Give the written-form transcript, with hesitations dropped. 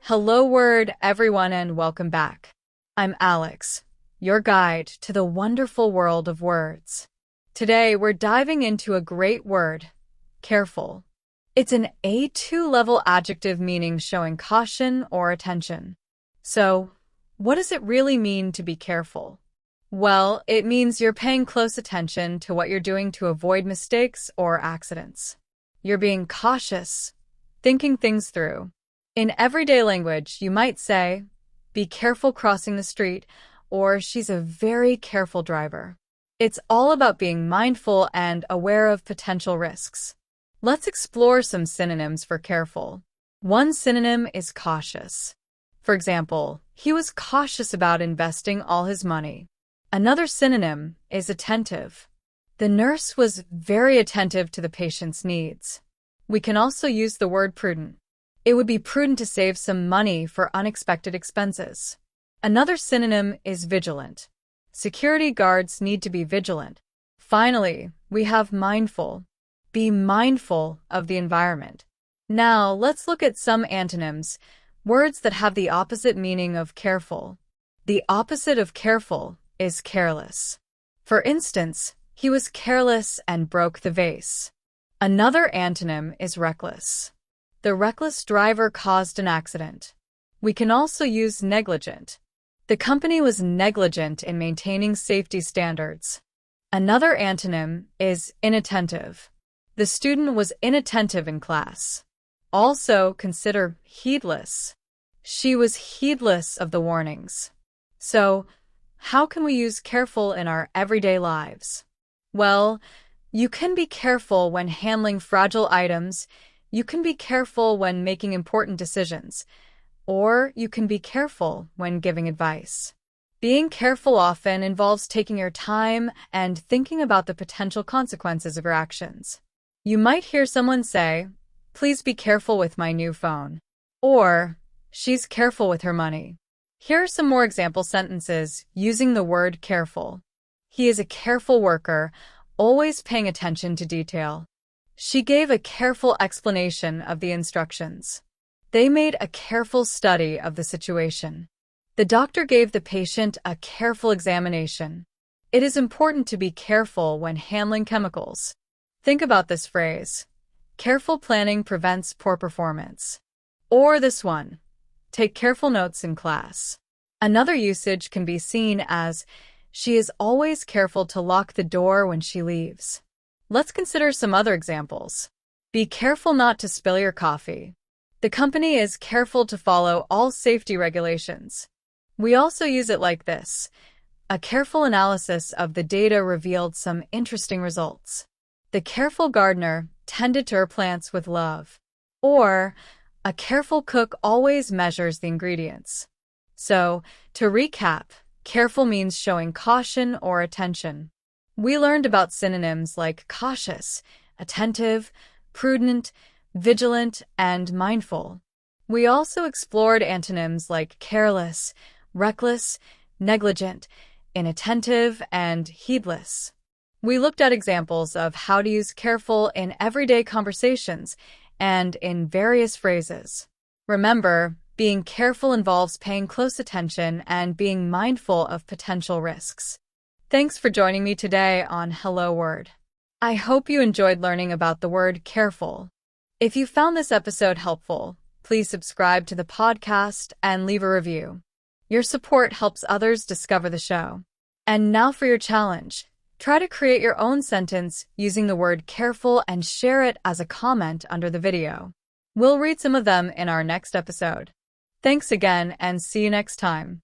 Hello, word, everyone, and welcome back. I'm Alex, your guide to the wonderful world of words. Today, we're diving into a great word, careful. It's an A2 level adjective meaning showing caution or attention. So, what does it really mean to be careful? Well, it means you're paying close attention to what you're doing to avoid mistakes or accidents. You're being cautious, thinking things through. In everyday language, you might say, be careful crossing the street, or she's a very careful driver. It's all about being mindful and aware of potential risks. Let's explore some synonyms for careful. One synonym is cautious. For example, he was cautious about investing all his money. Another synonym is attentive. The nurse was very attentive to the patient's needs. We can also use the word prudent. It would be prudent to save some money for unexpected expenses. Another synonym is vigilant. Security guards need to be vigilant. Finally, we have mindful. Be mindful of the environment. Now, let's look at some antonyms, words that have the opposite meaning of careful. The opposite of careful is careless. For instance, he was careless and broke the vase. Another antonym is reckless. The reckless driver caused an accident. We can also use negligent. The company was negligent in maintaining safety standards. Another antonym is inattentive. The student was inattentive in class. Also, consider heedless. She was heedless of the warnings. So, how can we use careful in our everyday lives? Well, you can be careful when handling fragile items. You can be careful when making important decisions, or you can be careful when giving advice. Being careful often involves taking your time and thinking about the potential consequences of your actions. You might hear someone say, "Please be careful with my new phone," or "She's careful with her money." Here are some more example sentences using the word careful. He is a careful worker, always paying attention to detail. She gave a careful explanation of the instructions. They made a careful study of the situation. The doctor gave the patient a careful examination. It is important to be careful when handling chemicals. Think about this phrase. Careful planning prevents poor performance. Or this one. Take careful notes in class. Another usage can be seen as, she is always careful to lock the door when she leaves. Let's consider some other examples. Be careful not to spill your coffee. The company is careful to follow all safety regulations. We also use it like this. A careful analysis of the data revealed some interesting results. The careful gardener tended to her plants with love. Or, a careful cook always measures the ingredients. So, to recap, careful means showing caution or attention. We learned about synonyms like cautious, attentive, prudent, vigilant, and mindful. We also explored antonyms like careless, reckless, negligent, inattentive, and heedless. We looked at examples of how to use careful in everyday conversations and in various phrases. Remember, being careful involves paying close attention and being mindful of potential risks. Thanks for joining me today on Hello Word. I hope you enjoyed learning about the word careful. If you found this episode helpful, please subscribe to the podcast and leave a review. Your support helps others discover the show. And now for your challenge. Try to create your own sentence using the word careful and share it as a comment under the video. We'll read some of them in our next episode. Thanks again and see you next time.